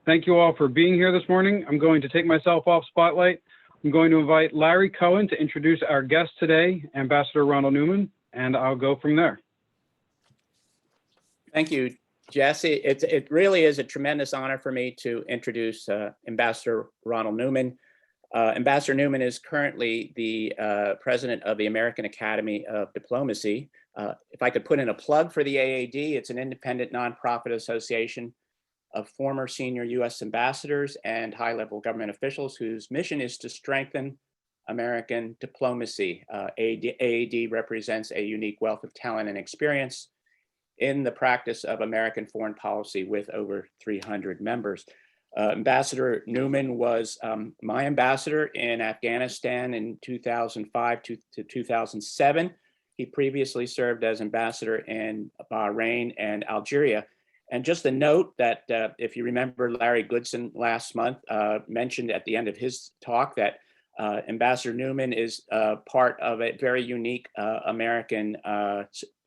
Thank you all for being here this morning. I'm going to take myself off spotlight. I'm going to invite Larry Cohen to introduce our guest today, Ambassador Ronald Neumann, and I'll go from there. Thank you, Jesse. It really is a tremendous honor for me to introduce Ambassador Ronald Neumann. Ambassador Newman is currently the president of the American Academy of Diplomacy. If I could put in a plug for the AAD, it's an independent nonprofit association of former senior U.S. ambassadors and high-level government officials whose mission is to strengthen American diplomacy. AAD represents a unique wealth of talent and experience in the practice of American foreign policy with over 300 members. Ambassador Newman was my ambassador in Afghanistan in 2005 to 2007. He previously served as ambassador in Bahrain and Algeria. And just a note that if you remember, Larry Goodson last month mentioned at the end of his talk that Ambassador Newman is part of a very unique American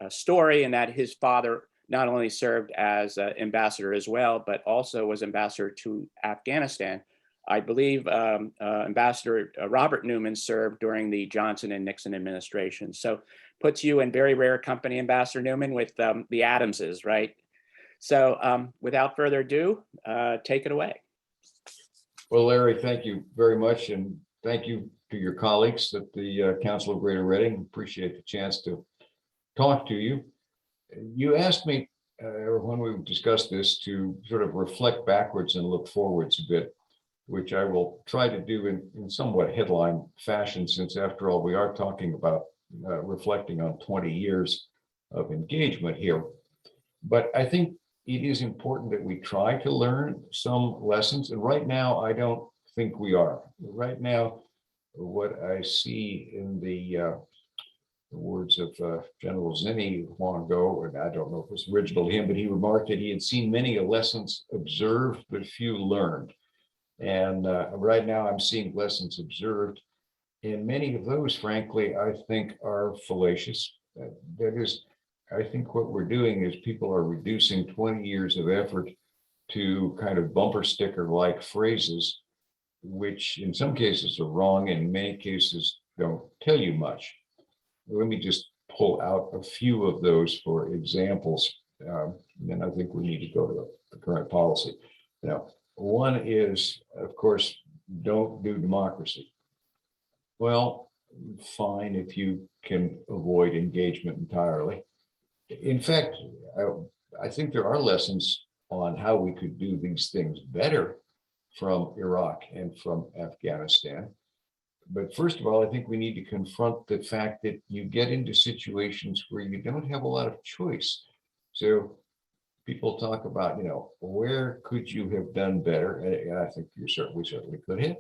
story, and that his father not only served as ambassador as well, but also was ambassador to Afghanistan. I believe Ambassador Robert Newman served during the Johnson and Nixon administration. So puts you in very rare company, Ambassador Newman, with the Adamses, right? So without further ado, take it away. Well, Larry, thank you very much. And thank you to your colleagues at the Council of Greater Reading. Appreciate the chance to talk to you. You asked me when we discussed this to sort of reflect backwards and look forwards a bit, which I will try to do in somewhat headline fashion, since after all, we are talking about reflecting on 20 years of engagement here. But I think it is important that we try to learn some lessons. And right now, I don't think we are. Right now, what I see in the words of General Zinni long ago, and I don't know if it was original to him, but he remarked that he had seen many lessons observed, but few learned. And right now I'm seeing lessons observed, and many of those, frankly, I think are fallacious. That is, I think what we're doing is people are reducing 20 years of effort to kind of bumper sticker like phrases, which in some cases are wrong and in many cases don't tell you much. Let me just pull out a few of those for examples. Then I think we need to go to the current policy. Now, one is, of course, don't do democracy. Well, fine if you can avoid engagement entirely. In fact, I think there are lessons on how we could do these things better from Iraq and from Afghanistan. But first of all, I think we need to confront the fact that you get into situations where you don't have a lot of choice. So people talk about, where could you have done better? And I think we certainly could have.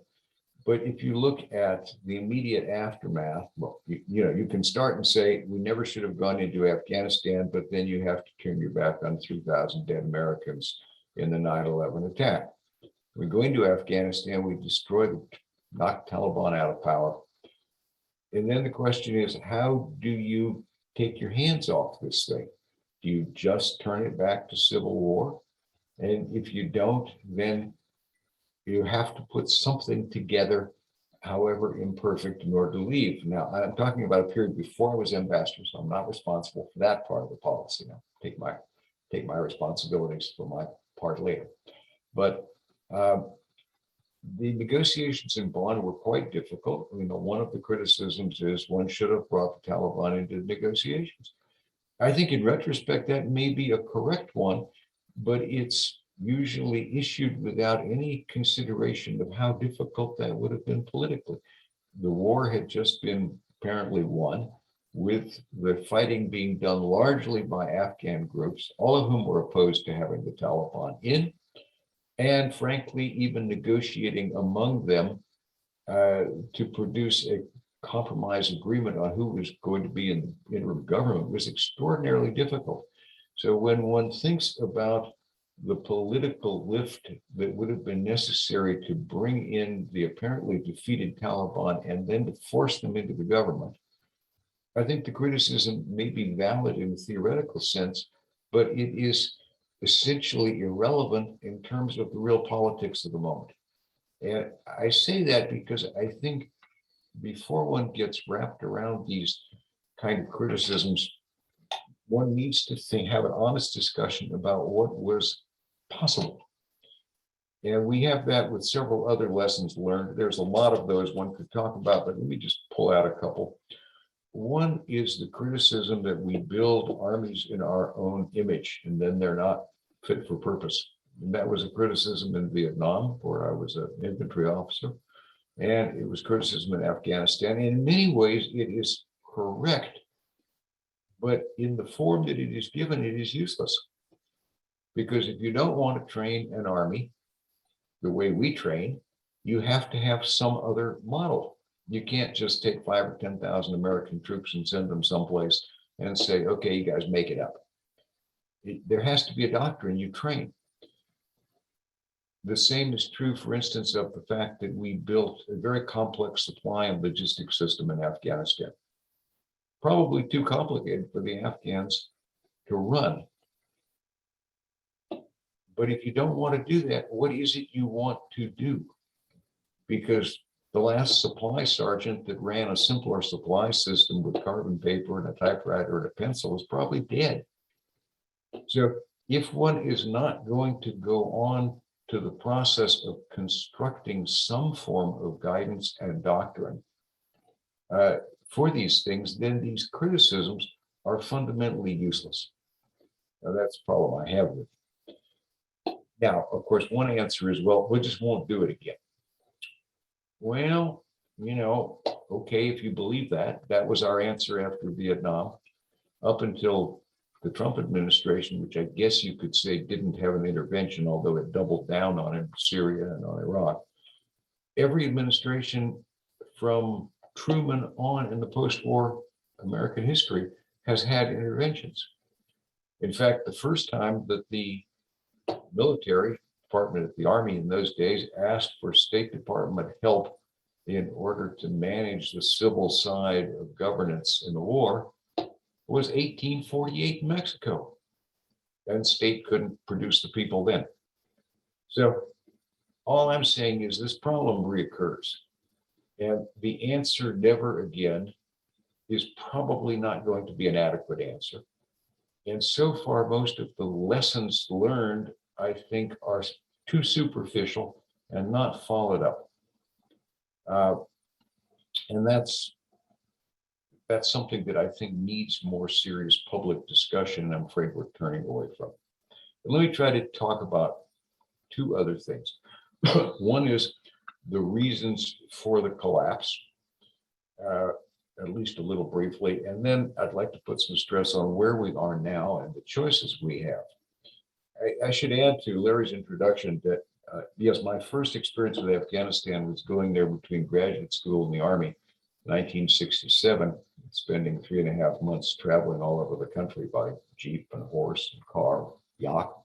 But if you look at the immediate aftermath, well, you can start and say, we never should have gone into Afghanistan, but then you have to turn your back on 3,000 dead Americans in the 9/11 attack. We go into Afghanistan, we knock Taliban out of power. And then the question is, how do you take your hands off this thing? Do you just turn it back to civil war? And if you don't, then you have to put something together, however imperfect, in order to leave. Now, I'm talking about a period before I was ambassador, so I'm not responsible for that part of the policy. Now, take my responsibilities for my part later. But the negotiations in Bonn were quite difficult. One of the criticisms is one should have brought the Taliban into negotiations. I think in retrospect, that may be a correct one, but it's usually issued without any consideration of how difficult that would have been politically. The war had just been apparently won, with the fighting being done largely by Afghan groups, all of whom were opposed to having the Taliban in, and frankly, even negotiating among them to produce a compromise agreement on who was going to be in the interim government was extraordinarily difficult. So when one thinks about the political lift that would have been necessary to bring in the apparently defeated Taliban and then to force them into the government, I think the criticism may be valid in a theoretical sense, but it is essentially irrelevant in terms of the real politics of the moment. And I say that because I think before one gets wrapped around these kind of criticisms, one needs to have an honest discussion about what was possible. And we have that with several other lessons learned. There's a lot of those one could talk about, but let me just pull out a couple. One is the criticism that we build armies in our own image, and then they're not fit for purpose. And that was a criticism in Vietnam, where I was an infantry officer, and it was criticism in Afghanistan. And in many ways, it is correct, but in the form that it is given, it is useless. Because if you don't want to train an army the way we train, you have to have some other model. You can't just take 5,000 or 10,000 American troops and send them someplace and say, okay, you guys make it up. There has to be a doctrine you train. The same is true, for instance, of the fact that we built a very complex supply and logistics system in Afghanistan. Probably too complicated for the Afghans to run. But if you don't want to do that, what is it you want to do? Because the last supply sergeant that ran a simpler supply system with carbon paper and a typewriter and a pencil is probably dead. So if one is not going to go on to the process of constructing some form of guidance and doctrine for these things, then these criticisms are fundamentally useless. Now, that's the problem I have with it. Now, of course, one answer is, well, we just won't do it again. Well, okay, if you believe that, that was our answer after Vietnam, up until the Trump administration, which I guess you could say didn't have an intervention, although it doubled down on it in Syria and on Iraq. Every administration from Truman on in the post-war American history has had interventions. In fact, the first time that the military department, the Army in those days, asked for State Department help in order to manage the civil side of governance in the war was 1848 in Mexico. And state couldn't produce the people then. So all I'm saying is this problem reoccurs. And the answer never again is probably not going to be an adequate answer. And so far, most of the lessons learned, I think, are too superficial and not followed up. And that's something that I think needs more serious public discussion, and I'm afraid we're turning away from. But let me try to talk about two other things. One is the reasons for the collapse, at least a little briefly, and then I'd like to put some stress on where we are now and the choices we have. I should add to Larry's introduction that, yes, my first experience with Afghanistan was going there between graduate school and the Army in 1967, spending 3.5 months traveling all over the country by jeep and horse and car, yacht.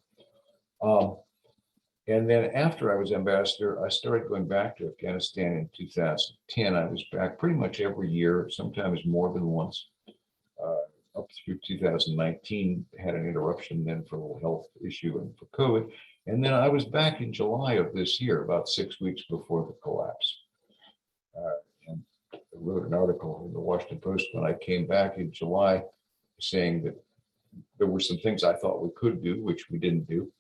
And then after I was ambassador, I started going back to Afghanistan in 2010. I was back pretty much every year, sometimes more than once, up through 2019, had an interruption then for a little health issue and for COVID. And then I was back in July of this year, about 6 weeks before the collapse. And I wrote an article in the Washington Post when I came back in July saying that there were some things I thought we could do, which we didn't do.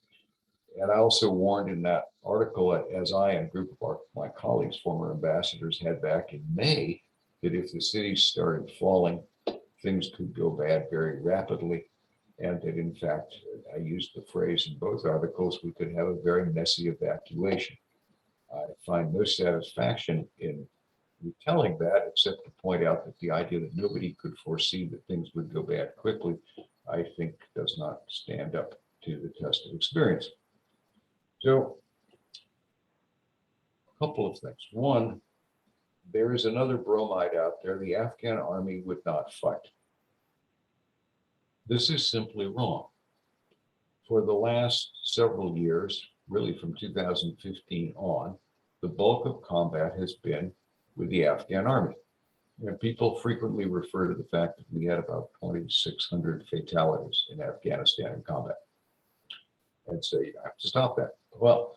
And I also warned in that article, as I and a group of my colleagues, former ambassadors, had back in May, that if the cities started falling, things could go bad very rapidly. And that, in fact, I used the phrase in both articles, we could have a very messy evacuation. I find no satisfaction in retelling that, except to point out that the idea that nobody could foresee that things would go bad quickly, I think does not stand up to the test of experience. So, a couple of things. One, there is another bromide out there. The Afghan army would not fight. This is simply wrong. For the last several years, really from 2015 on, the bulk of combat has been with the Afghan army. And people frequently refer to the fact that we had about 2,600 fatalities in Afghanistan in combat. and say, you have to stop that. Well,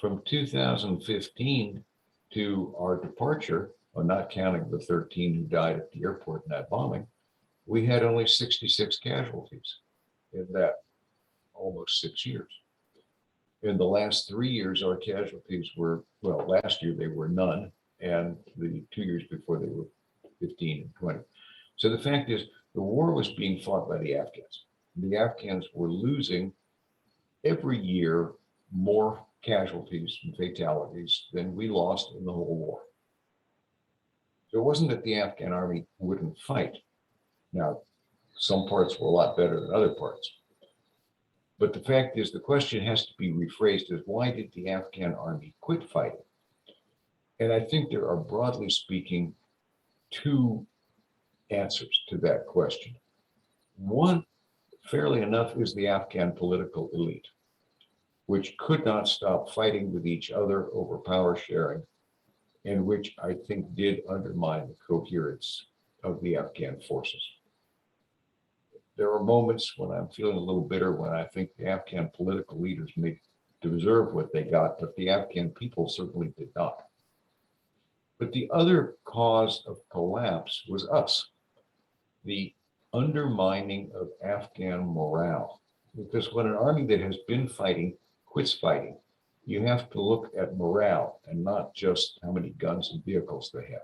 from 2015 to our departure, not counting the 13 who died at the airport in that bombing, we had only 66 casualties in that almost 6 years. In the last 3 years, our casualties were, well, last year they were none, and the 2 years before they were 15 and 20. So the fact is, the war was being fought by the Afghans. The Afghans were losing every year more casualties and fatalities than we lost in the whole war. So it wasn't that the Afghan army wouldn't fight. Now, some parts were a lot better than other parts. But the fact is, the question has to be rephrased as, why did the Afghan army quit fighting? And I think there are, broadly speaking, two answers to that question. One, fairly enough, is the Afghan political elite, which could not stop fighting with each other over power sharing, and which I think did undermine the coherence of the Afghan forces. There are moments when I'm feeling a little bitter when I think the Afghan political leaders may deserve what they got, but the Afghan people certainly did not. But the other cause of collapse was us, the undermining of Afghan morale. Because when an army that has been fighting quits fighting, you have to look at morale and not just how many guns and vehicles they have.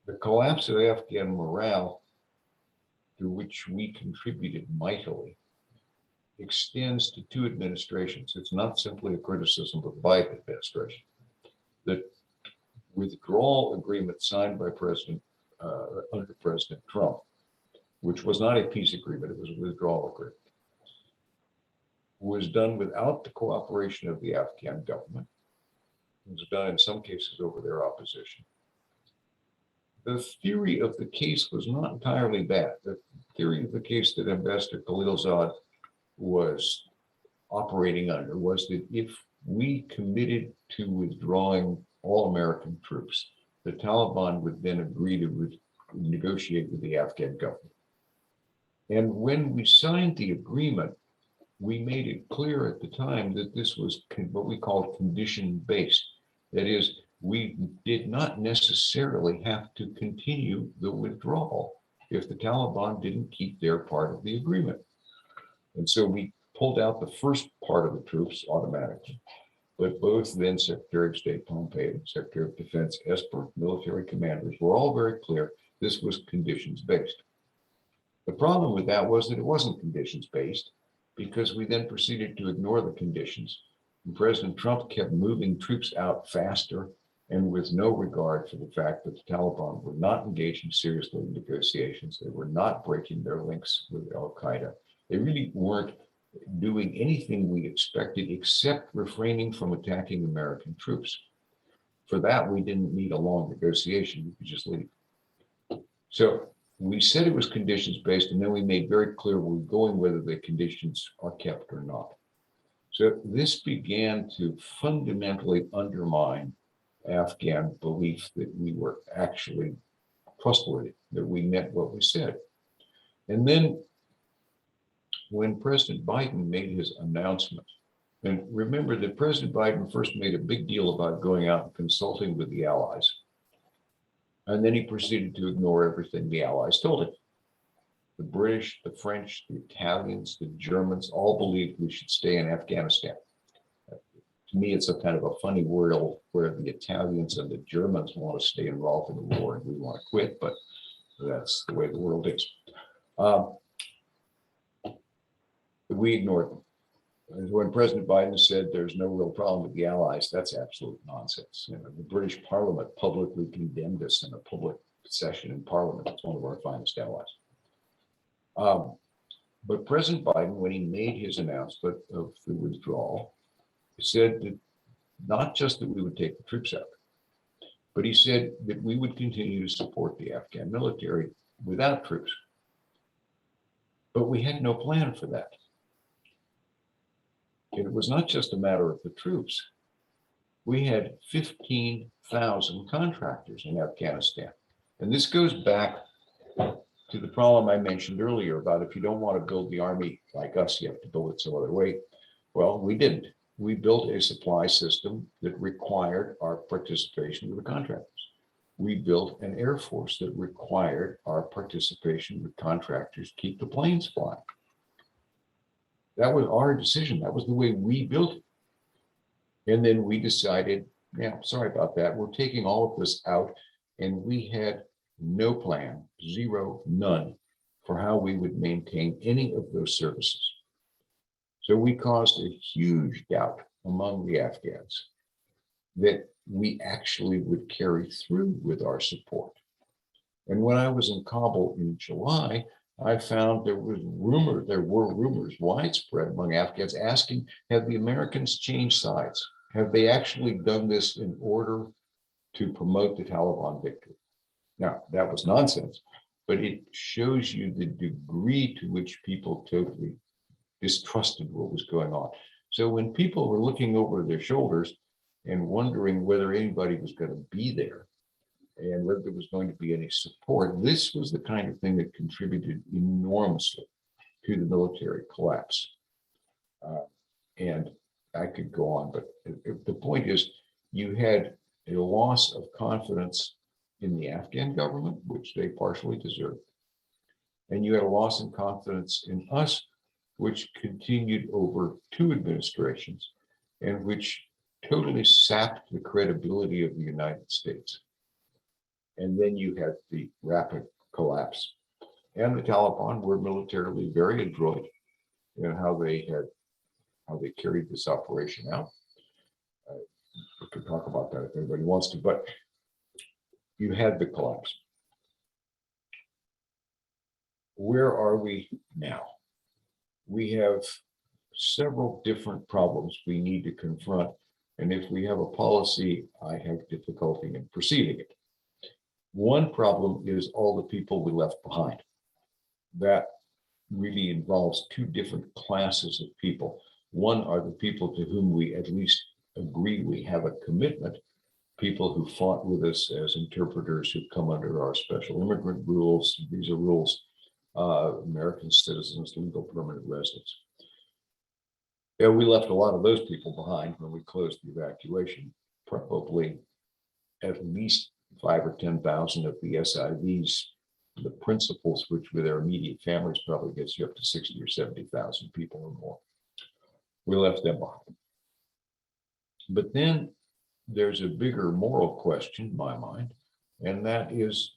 The collapse of Afghan morale, to which we contributed mightily, extends to two administrations. It's not simply a criticism of the Biden administration. The withdrawal agreement signed by under President Trump, which was not a peace agreement, it was a withdrawal agreement, was done without the cooperation of the Afghan government. It was done in some cases over their opposition. The theory of the case was not entirely that. The theory of the case that Ambassador Khalilzad was operating under was that if we committed to withdrawing all American troops, the Taliban would then agree to negotiate with the Afghan government. And when we signed the agreement, we made it clear at the time that this was what we called condition-based. That is, we did not necessarily have to continue the withdrawal if the Taliban didn't keep their part of the agreement. And so we pulled out the first part of the troops automatically. But both then Secretary of State Pompeo and Secretary of Defense Esper, military commanders, were all very clear this was conditions-based. The problem with that was that it wasn't conditions-based, because we then proceeded to ignore the conditions. And President Trump kept moving troops out faster and with no regard for the fact that the Taliban were not engaging seriously in negotiations. They were not breaking their links with al-Qaeda. They really weren't doing anything we expected except refraining from attacking American troops. For that, we didn't need a long negotiation. We could just leave. So we said it was conditions-based, and then we made very clear we were going whether the conditions are kept or not. So this began to fundamentally undermine Afghan belief that we were actually trustworthy, that we meant what we said. And then when President Biden made his announcement, and remember that President Biden first made a big deal about going out and consulting with the allies. And then he proceeded to ignore everything the allies told him. The British, the French, the Italians, the Germans all believed we should stay in Afghanistan. To me, it's a kind of a funny world where the Italians and the Germans want to stay involved in the war and we want to quit, but that's the way the world is. We ignored them. And when President Biden said there's no real problem with the allies, that's absolute nonsense. You know, the British Parliament publicly condemned us in a public session in Parliament. It's one of our finest allies. But President Biden, when he made his announcement of the withdrawal, said that not just that we would take the troops out, but he said that we would continue to support the Afghan military without troops. But we had no plan for that. It was not just a matter of the troops. We had 15,000 contractors in Afghanistan. And this goes back to the problem I mentioned earlier about if you don't want to build the army like us, you have to build it some other way. Well, we didn't. We built a supply system that required our participation with the contractors. We built an Air Force that required our participation with contractors to keep the planes flying. That was our decision. That was the way we built it. And then we decided, yeah, sorry about that. We're taking all of this out. And we had no plan, zero, none, for how we would maintain any of those services. So we caused a huge doubt among the Afghans that we actually would carry through with our support. And when I was in Kabul in July, I found there were rumors widespread among Afghans asking, have the Americans changed sides? Have they actually done this in order to promote the Taliban victory? Now, that was nonsense, but it shows you the degree to which people totally distrusted what was going on. So when people were looking over their shoulders and wondering whether anybody was going to be there and whether there was going to be any support, this was the kind of thing that contributed enormously to the military collapse. And I could go on, but the point is, you had a loss of confidence in the Afghan government, which they partially deserved. And you had a loss in confidence in us, which continued over 2 administrations and which totally sapped the credibility of the United States. And then you had the rapid collapse. And the Taliban were militarily very adroit in how they carried this operation out. We can talk about that if anybody wants to, but you had the collapse. Where are we now? We have several different problems we need to confront. And if we have a policy, I have difficulty in perceiving it. One problem is all the people we left behind. That really involves 2 different classes of people. One are the people to whom we at least agree we have a commitment, people who fought with us as interpreters who come under our special immigrant rules, visa rules, American citizens, legal permanent residents. Yeah, we left a lot of those people behind when we closed the evacuation. Probably at least 5,000 or 10,000 of the SIVs, the principals, which with their immediate families probably gets you up to 60 or 70,000 people or more. We left them behind. But then there's a bigger moral question in my mind, and that is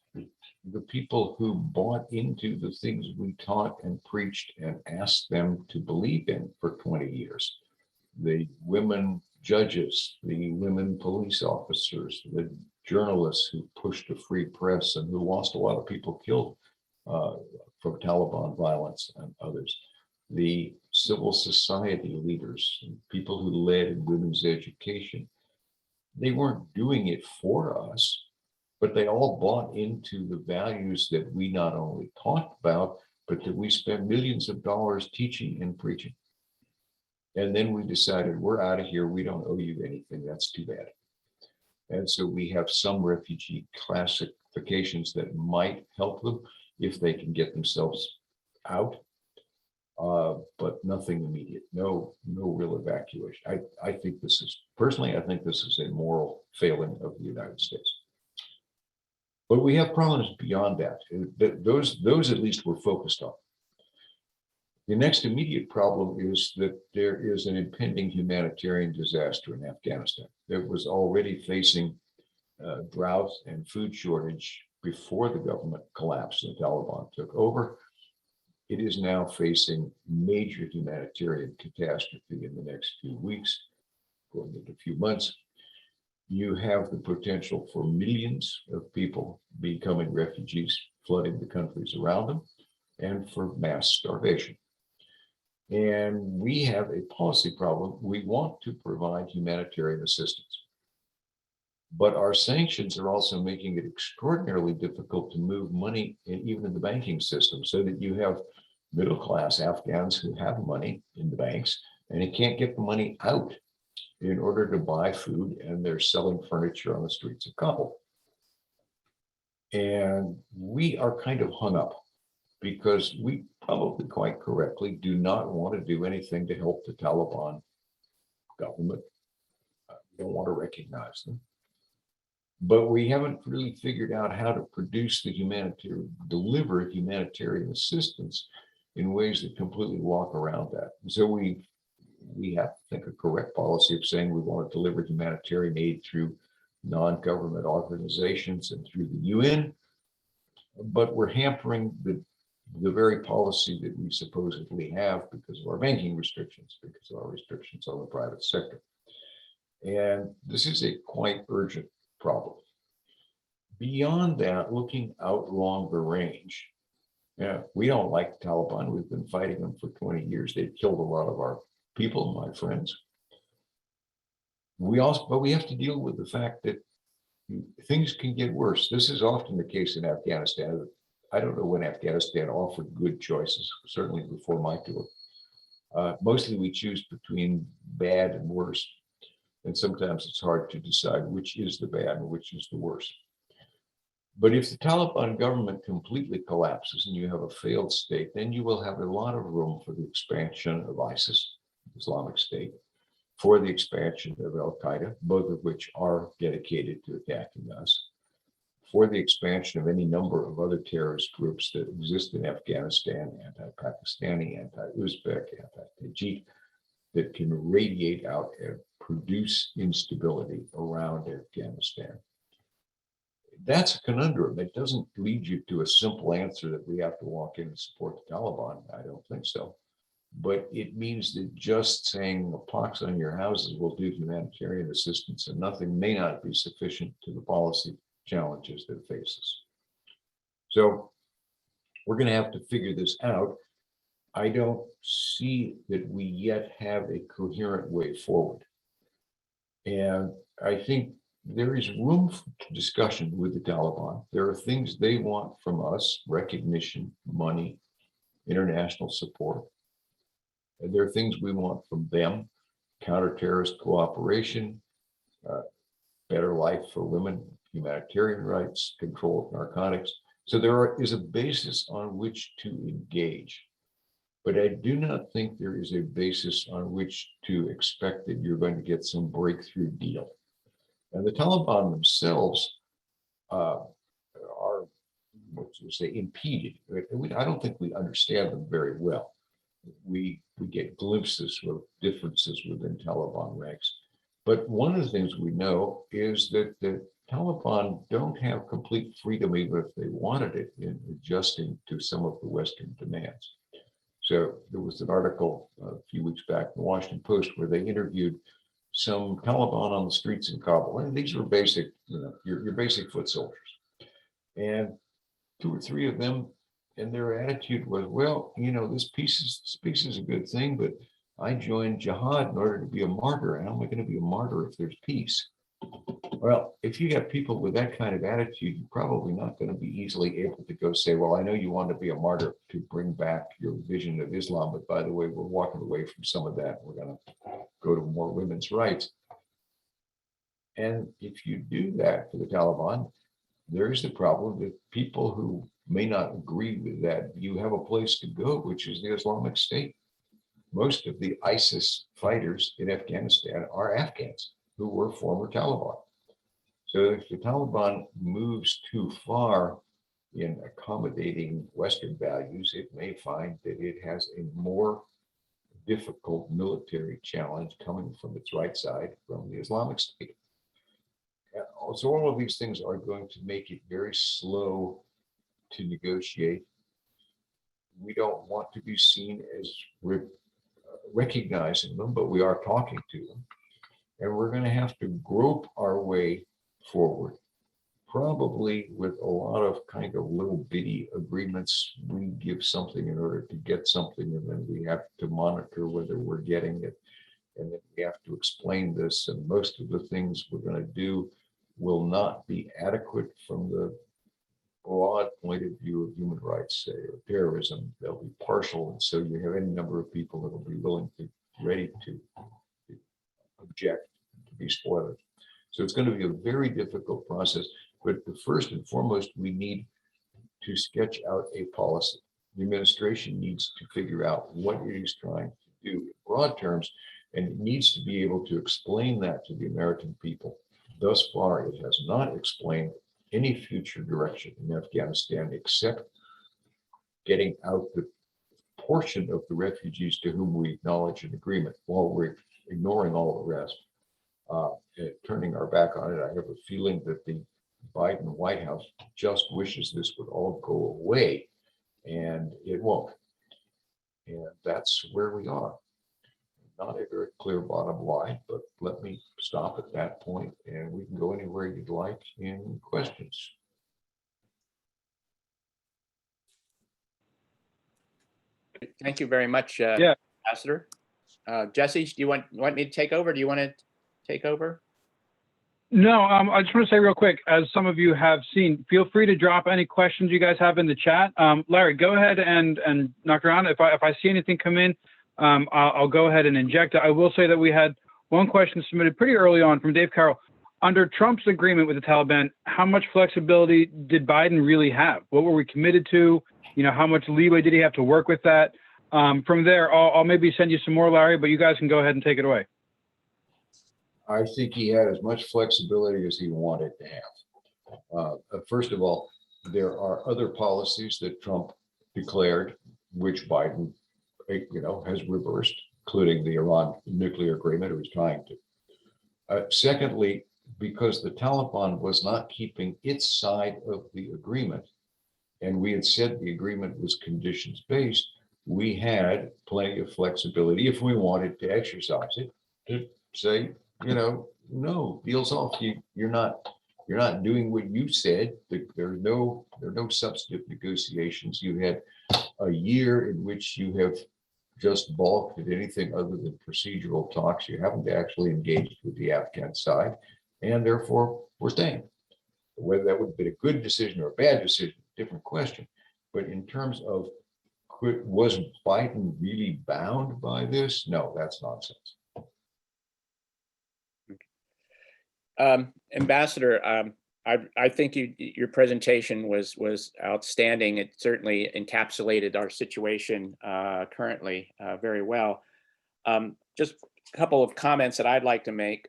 the people who bought into the things we taught and preached and asked them to believe in for 20 years. The women judges, the women police officers, the journalists who pushed a free press and who lost a lot of people killed from Taliban violence and others. The civil society leaders, people who led in women's education, they weren't doing it for us, but they all bought into the values that we not only talked about, but that we spent millions of dollars teaching and preaching. And then we decided, we're out of here. We don't owe you anything. That's too bad. And so we have some refugee classifications that might help them if they can get themselves out, but nothing immediate, no real evacuation. I think this is, personally, I think this is a moral failing of the United States. But we have problems beyond that. Those at least we're focused on. The next immediate problem is that there is an impending humanitarian disaster in Afghanistan that was already facing drought and food shortage before the government collapsed and the Taliban took over. It is now facing major humanitarian catastrophe in the next few weeks, going into a few months. You have the potential for millions of people becoming refugees, flooding the countries around them, and for mass starvation. And we have a policy problem. We want to provide humanitarian assistance, but our sanctions are also making it extraordinarily difficult to move money even in the banking system, so that you have middle-class Afghans who have money in the banks and they can't get the money out in order to buy food, and they're selling furniture on the streets of Kabul. And we are kind of hung up because we probably quite correctly do not want to do anything to help the Taliban government. We don't want to recognize them. But we haven't really figured out how to produce the deliver humanitarian assistance in ways that completely walk around that. And so we have, I think, a correct policy of saying we want to deliver humanitarian aid through non-government organizations and through the UN, but we're hampering the very policy that we supposedly have because of our banking restrictions, because of our restrictions on the private sector. And this is a quite urgent problem. Beyond that, looking out longer range, we don't like the Taliban. We've been fighting them for 20 years. They've killed a lot of our people, my friends. But we have to deal with the fact that things can get worse. This is often the case in Afghanistan. I don't know when Afghanistan offered good choices, certainly before my tour. Mostly we choose between bad and worse. And sometimes it's hard to decide which is the bad and which is the worst. But if the Taliban government completely collapses and you have a failed state, then you will have a lot of room for the expansion of ISIS, Islamic State, for the expansion of Al-Qaeda, both of which are dedicated to attacking us, for the expansion of any number of other terrorist groups that exist in Afghanistan, anti-Pakistani, anti-Uzbek, anti-Tajik, that can radiate out and produce instability around Afghanistan. That's a conundrum. It doesn't lead you to a simple answer that we have to walk in and support the Taliban. I don't think so. But it means that just saying a pox on your houses will do humanitarian assistance and nothing may not be sufficient to the policy challenges that face us. So we're going to have to figure this out. I don't see that we yet have a coherent way forward. And I think there is room for discussion with the Taliban. There are things they want from us: recognition, money, international support. And there are things we want from them: counter-terrorist cooperation, better life for women, humanitarian rights, control of narcotics. So there is a basis on which to engage. But I do not think there is a basis on which to expect that you're going to get some breakthrough deal. And the Taliban themselves are, what you say, impeded. I don't think we understand them very well. We get glimpses of differences within Taliban ranks. But one of the things we know is that the Taliban don't have complete freedom, even if they wanted it, in adjusting to some of the Western demands. So there was an article a few weeks back in the Washington Post where they interviewed some Taliban on the streets in Kabul. And these were basic, your basic foot soldiers. And 2 or 3 of them, and their attitude was, well, this peace is a good thing, but I joined jihad in order to be a martyr. And how am I going to be a martyr if there's peace? Well, if you have people with that kind of attitude, you're probably not going to be easily able to go say, well, I know you want to be a martyr to bring back your vision of Islam, but by the way, we're walking away from some of that. We're going to go to more women's rights. And if you do that for the Taliban, there is the problem that people who may not agree with that, you have a place to go, which is the Islamic State. Most of the ISIS fighters in Afghanistan are Afghans who were former Taliban. So if the Taliban moves too far in accommodating Western values, it may find that it has a more difficult military challenge coming from its right side, from the Islamic State. So all of these things are going to make it very slow to negotiate. We don't want to be seen as recognizing them, but we are talking to them. And we're going to have to grope our way forward, probably with a lot of kind of little bitty agreements. We give something in order to get something, and then we have to monitor whether we're getting it. And then we have to explain this. And most of the things we're going to do will not be adequate from the broad point of view of human rights, say, or terrorism. They'll be partial. And so you have any number of people that will be ready to object, to be spoiled. So it's going to be a very difficult process. But first and foremost, we need to sketch out a policy. the administration needs to figure out what it is trying to do in broad terms, and it needs to be able to explain that to the American people. Thus far, it has not explained any future direction in Afghanistan except getting out the portion of the refugees to whom we acknowledge an agreement while we're ignoring all the rest. Turning our back on it, I have a feeling that the Biden White House just wishes this would all go away, and it won't. And that's where we are. Not a very clear bottom line, but let me stop at that point and we can go anywhere you'd like in questions. Thank you very much, Yeah. Ambassador. Jesse, do you want me to take over? Do you want to take over? No, I just want to say real quick, as some of you have seen, feel free to drop any questions you guys have in the chat. Larry, go ahead and knock around. If I see anything come in, I'll go ahead and inject it. I will say that we had one question submitted pretty early on from Dave Carroll. Under Trump's agreement with the Taliban, how much flexibility did Biden really have? What were we committed to? You know, how much leeway did he have to work with that? From there, I'll maybe send you some more, Larry, but you guys can go ahead and take it away. I think he had as much flexibility as he wanted to have. First of all, there are other policies that Trump declared, which Biden, has reversed, including the Iran nuclear agreement he was trying to. Secondly, because the Taliban was not keeping its side of the agreement, and we had said the agreement was conditions-based, we had plenty of flexibility if we wanted to exercise it, to say, no, deal's off. You're not doing what you said. There are no substantive negotiations. You had a year in which you have just balked at anything other than procedural talks. You haven't actually engaged with the Afghan side, and therefore we're staying. Whether that would have been a good decision or a bad decision, different question. But in terms of was Biden really bound by this? No, that's nonsense. Ambassador, I think your presentation was outstanding. It certainly encapsulated our situation currently very well. Just a couple of comments that I'd like to make.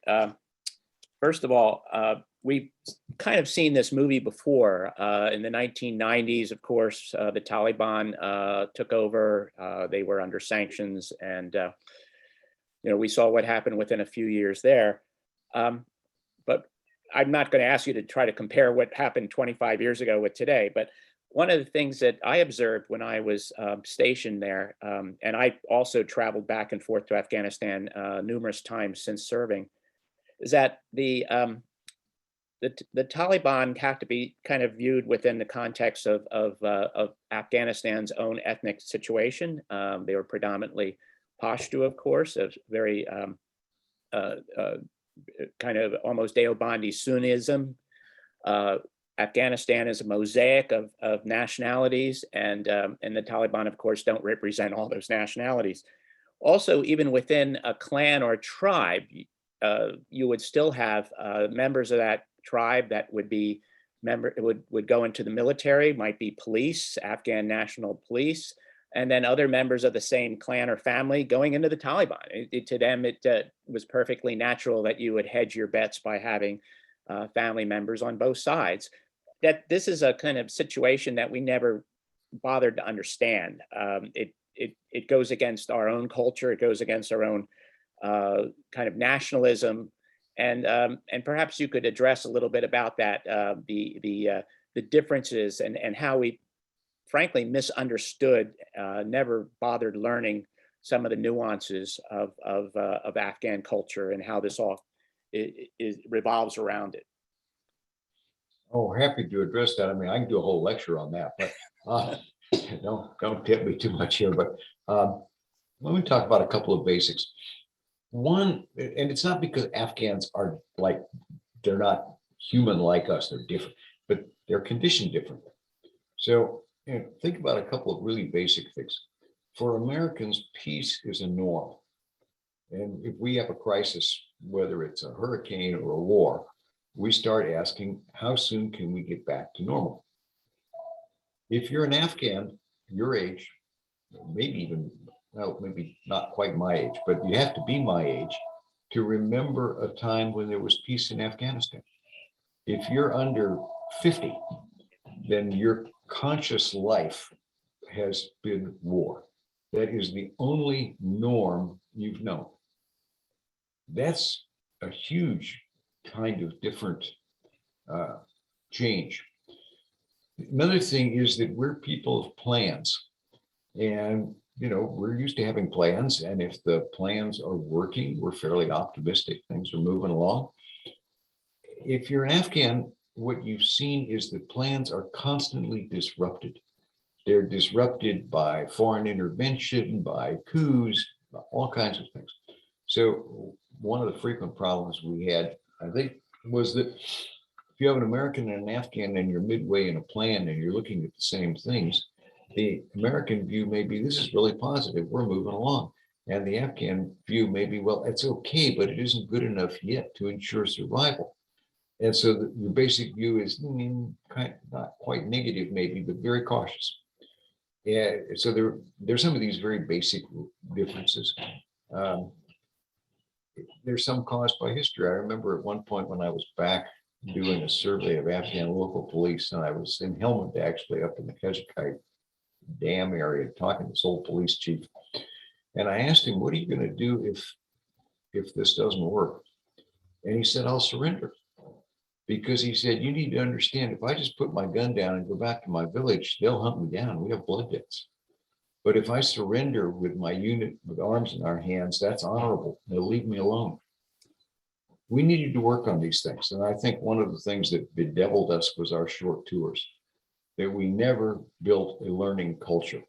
First of all, we've kind of seen this movie before. In the 1990s, of course, the Taliban took over. They were under sanctions, and we saw what happened within a few years there. But I'm not going to ask you to try to compare what happened 25 years ago with today. But one of the things that I observed when I was stationed there, and I also traveled back and forth to Afghanistan numerous times since serving, is that the Taliban have to be kind of viewed within the context of Afghanistan's own ethnic situation. They were predominantly Pashto, of course, a very kind of almost Deobandi Sunnism. Afghanistan is a mosaic of nationalities, and the Taliban, of course, don't represent all those nationalities. Also, even within a clan or a tribe, you would still have members of that tribe that would be would go into the military, might be police, Afghan National Police, and then other members of the same clan or family going into the Taliban. To them, it was perfectly natural that you would hedge your bets by having family members on both sides. That this is a kind of situation that we never bothered to understand. It goes against our own culture. It goes against our own kind of nationalism, and perhaps you could address a little bit about that, the differences and how we frankly misunderstood, never bothered learning some of the nuances of Afghan culture and how this all revolves around it. Oh, happy to address that. I mean, I can do a whole lecture on that, but don't tip me too much here. But let me talk about a couple of basics. One, and it's not because Afghans are like, they're not human like us, they're different, but they're conditioned differently. So think about a couple of really basic things. For Americans, peace is a norm. And if we have a crisis, whether it's a hurricane or a war, we start asking, how soon can we get back to normal? If you're an Afghan, your age, maybe even, well, maybe not quite my age, but you have to be my age to remember a time when there was peace in Afghanistan. If you're under 50, then your conscious life has been war. That is the only norm you've known. That's a huge kind of different change. Another thing is that we're people of plans, and we're used to having plans, and if the plans are working, we're fairly optimistic, things are moving along. If you're an Afghan, what you've seen is that plans are constantly disrupted. They're disrupted by foreign intervention, by coups, all kinds of things. So one of the frequent problems we had, I think, was that if you have an American and an Afghan and you're midway in a plan and you're looking at the same things, the American view may be, this is really positive, we're moving along. And the Afghan view may be, well, it's okay, but it isn't good enough yet to ensure survival. And so the basic view is not quite negative, maybe, but very cautious. Yeah, so there's some of these very basic differences. There's some caused by history. I remember at one point when I was back doing a survey of Afghan local police, and I was in Helmand, actually, up in the Kajikite Dam area, talking to this old police chief. And I asked him, what are you going to do if this doesn't work? And he said, I'll surrender. Because he said, you need to understand, if I just put my gun down and go back to my village, they'll hunt me down. We have blood debts. But if I surrender with my unit with arms in our hands, that's honorable. They'll leave me alone. We needed to work on these things. And I think one of the things that bedeviled us was our short tours, that we never built a learning culture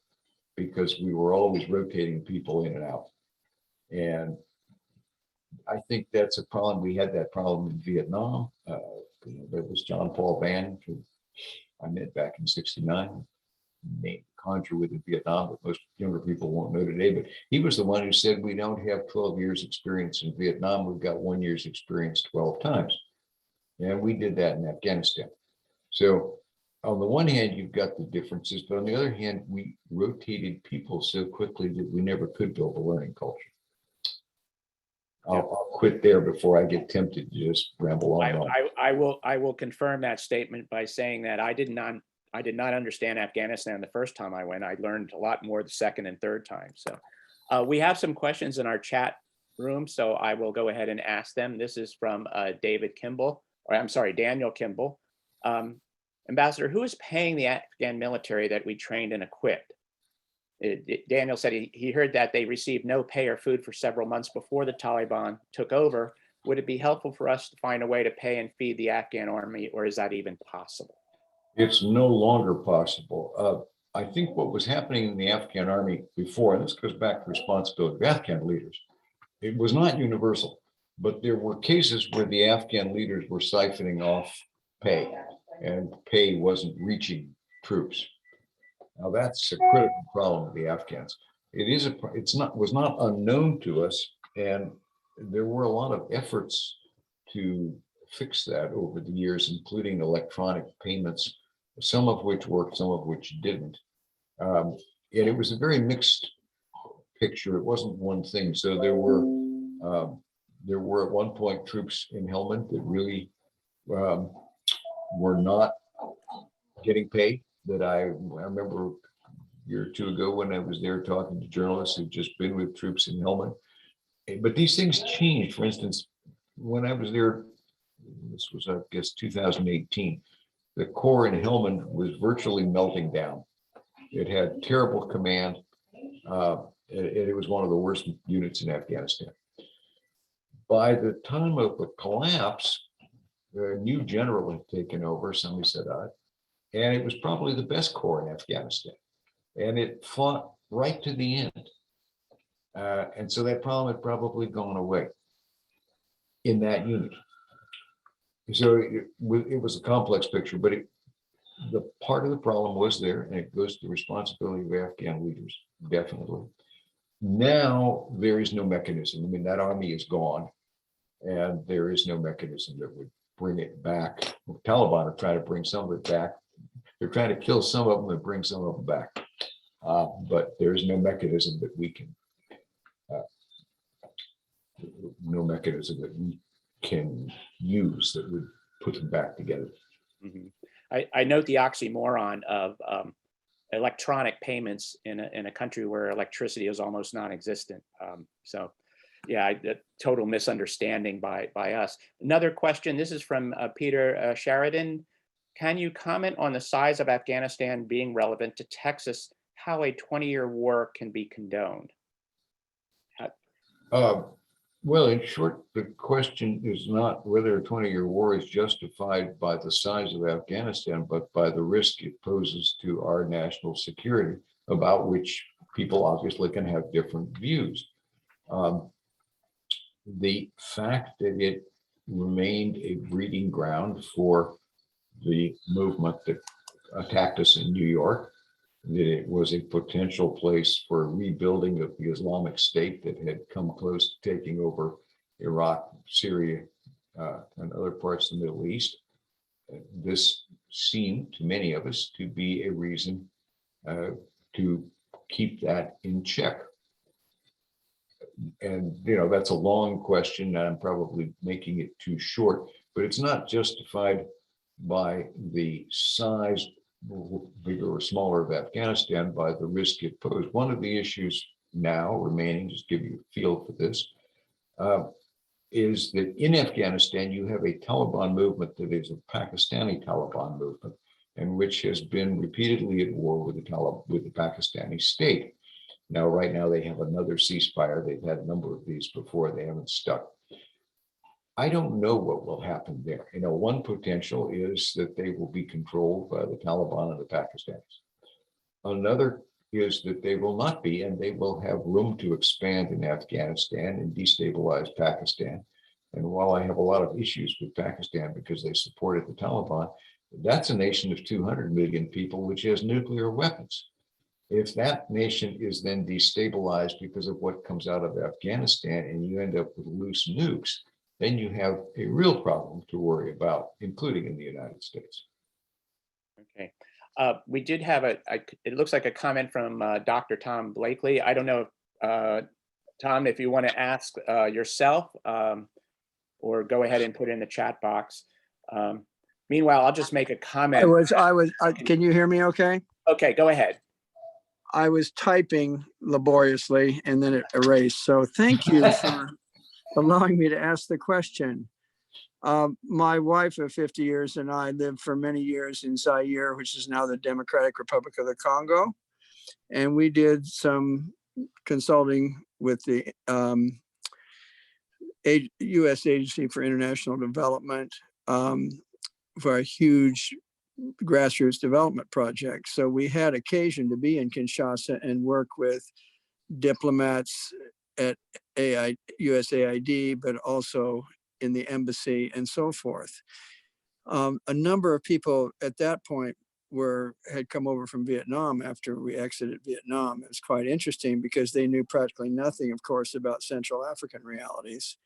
because we were always rotating people in and out. And I think that's a problem. We had that problem in Vietnam. There was John Paul Van, who I met back in '69, named Conjure with in Vietnam, but most younger people won't know today. But he was the one who said, we don't have 12 years experience in Vietnam. We've got 1 year's experience 12 times. And we did that in Afghanistan. So on the one hand, you've got the differences, but on the other hand, we rotated people so quickly that we never could build a learning culture. I'll quit there before I get tempted to just ramble on. I will confirm that statement by saying that I did not understand Afghanistan the first time I went. I learned a lot more the second and third time. So we have some questions in our chat room, so I will go ahead and ask them. This is from Daniel Kimball. Ambassador, who is paying the Afghan military that we trained and equipped? Daniel said he heard that they received no pay or food for several months before the Taliban took over. Would it be helpful for us to find a way to pay and feed the Afghan army, or is that even possible? It's no longer possible. I think what was happening in the Afghan army before, and this goes back to responsibility of Afghan leaders, it was not universal, but there were cases where the Afghan leaders were siphoning off pay, and pay wasn't reaching troops. Now that's a critical problem with the Afghans. Was not unknown to us, and there were a lot of efforts to fix that over the years, including electronic payments, some of which worked, some of which didn't. And it was a very mixed picture. It wasn't one thing. So there were at one point troops in Helmand that really were not getting paid. That I remember a year or two ago when I was there talking to journalists who'd just been with troops in Helmand. But these things changed. For instance, when I was there, this was, I guess, 2018, the Corps in Helmand was virtually melting down. It had terrible command. It was one of the worst units in Afghanistan. By the time of the collapse, a new general had taken over, Sami Sadat, and it was probably the best corps in Afghanistan. And it fought right to the end. And so that problem had probably gone away in that unit. So it was a complex picture, but the part of the problem was there, and it goes to the responsibility of Afghan leaders, definitely. Now there is no mechanism. I mean, that army is gone, and there is no mechanism that would bring it back. The Taliban are trying to bring some of it back. They're trying to kill some of them and bring some of them back. But there's no mechanism that we can, use that would put them back together. Mhm. I note the oxymoron of electronic payments in a country where electricity is almost non-existent. So yeah, a total misunderstanding by us. Another question, this is from Peter Sheridan. Can you comment on the size of Afghanistan being relevant to Texas, how a 20-year war can be condoned? Well, in short, the question is not whether a 20-year war is justified by the size of Afghanistan, but by the risk it poses to our national security, about which people obviously can have different views. The fact that it remained a breeding ground for the movement that attacked us in New York, that it was a potential place for rebuilding of the Islamic State that had come close to taking over Iraq, Syria, and other parts of the Middle East. This seemed to many of us to be a reason to keep that in check. And, that's a long question, and I'm probably making it too short, but it's not justified by the size, bigger or smaller, of Afghanistan, by the risk it posed. One of the issues now remaining, just give you a feel for this, is that in Afghanistan, you have a Taliban movement that is a Pakistani Taliban movement, and which has been repeatedly at war with the Pakistani state. Now, right now, they have another ceasefire. They've had a number of these before. They haven't stuck. I don't know what will happen there. One potential is that they will be controlled by the Taliban and the Pakistanis. Another is that they will not be, and they will have room to expand in Afghanistan and destabilize Pakistan. And while I have a lot of issues with Pakistan because they supported the Taliban, that's a nation of 200 million people which has nuclear weapons. If that nation is then destabilized because of what comes out of Afghanistan and you end up with loose nukes, then you have a real problem to worry about, including in the United States. Okay. We did have it looks like a comment from Dr. Tom Blakely. I don't know, Tom, if you want to ask yourself or go ahead and put it in the chat box. Meanwhile, I'll just make a comment. Can you hear me okay? Okay, go ahead. I was typing laboriously and then it erased. So thank you for allowing me to ask the question. My wife of 50 years and I lived for many years in Zaire, which is now the Democratic Republic of the Congo. And we did some consulting with the U.S. Agency for International Development for a huge grassroots development project. So we had occasion to be in Kinshasa and work with diplomats at USAID, but also in the embassy and so forth. A number of people at that point had come over from Vietnam after we exited Vietnam. It was quite interesting because they knew practically nothing, of course, about Central African realities.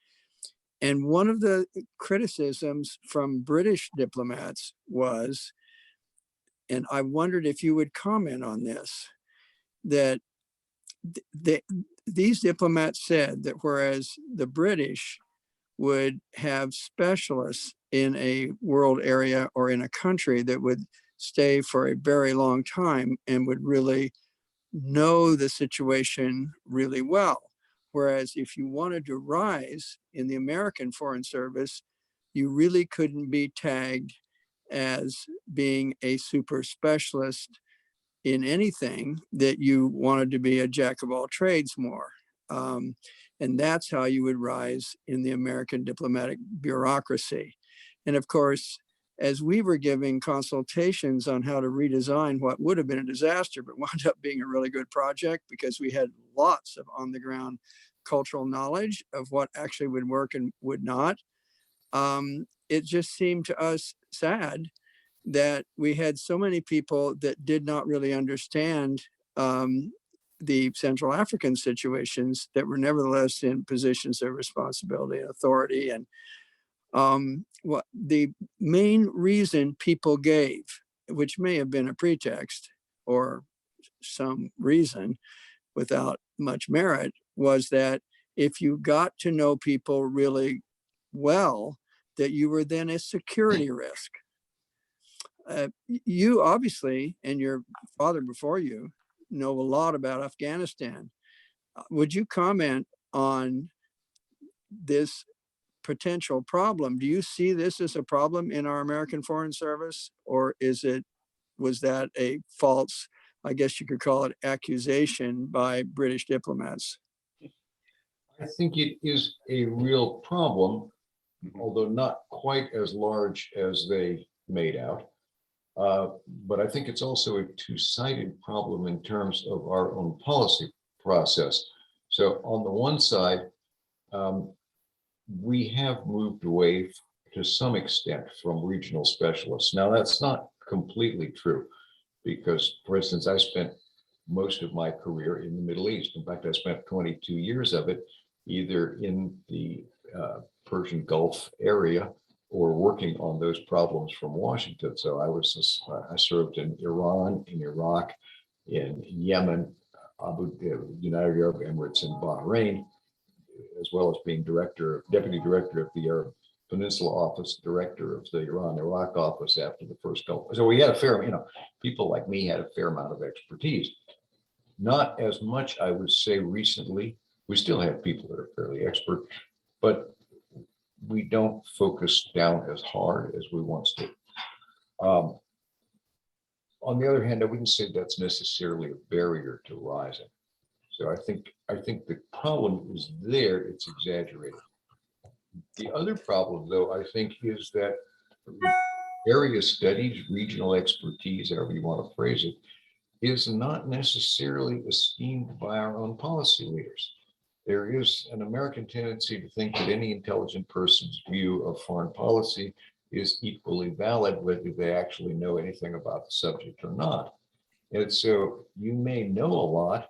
And one of the criticisms from British diplomats was, and I wondered if you would comment on this, that these diplomats said that whereas the British would have specialists in a world area or in a country that would stay for a very long time and would really know the situation really well. Whereas if you wanted to rise in the American Foreign Service, you really couldn't be tagged as being a super specialist in anything, that you wanted to be a jack of all trades more. And that's how you would rise in the American diplomatic bureaucracy. And of course, as we were giving consultations on how to redesign what would have been a disaster, but wound up being a really good project because we had lots of on the ground cultural knowledge of what actually would work and would not. It just seemed to us sad that we had so many people that did not really understand the Central African situations that were nevertheless in positions of responsibility and authority. And what the main reason people gave, which may have been a pretext or some reason without much merit, was that if you got to know people really well, that you were then a security risk. You obviously, and your father before you, know a lot about Afghanistan. Would you comment on this potential problem? Do you see this as a problem in our American Foreign Service, or was that a false, I guess you could call it, accusation by British diplomats? I think it is a real problem, although not quite as large as they made out. But I think it's also a two-sided problem in terms of our own policy process. So on the one side, we have moved away to some extent from regional specialists. Now, that's not completely true because, for instance, I spent most of my career in the Middle East. In fact, I spent 22 years of it either in the Persian Gulf area or working on those problems from Washington. So I served in Iran, in Iraq, in Yemen, United Arab Emirates, and Bahrain, as well as being deputy director of the Arab Peninsula office, director of the Iran-Iraq office after the first Gulf. So we had a fair, people like me had a fair amount of expertise. Not as much, I would say, recently. We still have people that are fairly expert, but we don't focus down as hard as we once did. On the other hand, I wouldn't say that's necessarily a barrier to rising. So I think the problem is there, it's exaggerated. The other problem, though, I think, is that area studies, regional expertise, however you want to phrase it, is not necessarily esteemed by our own policy leaders. There is an American tendency to think that any intelligent person's view of foreign policy is equally valid, whether they actually know anything about the subject or not. And so you may know a lot,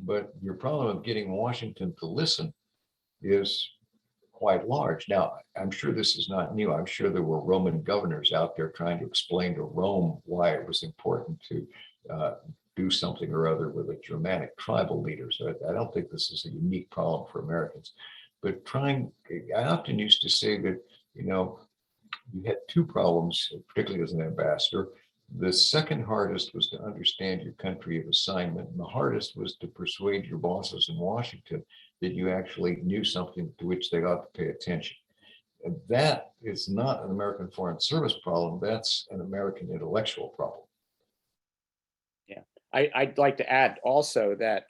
but your problem of getting Washington to listen is quite large. Now, I'm sure this is not new. I'm sure there were Roman governors out there trying to explain to Rome why it was important to do something or other with a Germanic tribal leader. So I don't think this is a unique problem for Americans. But I often used to say that, you had two problems, particularly as an ambassador. The second hardest was to understand your country of assignment, and the hardest was to persuade your bosses in Washington that you actually knew something to which they ought to pay attention. And that is not an American Foreign Service problem, that's an American intellectual problem. Yeah, I'd like to add also that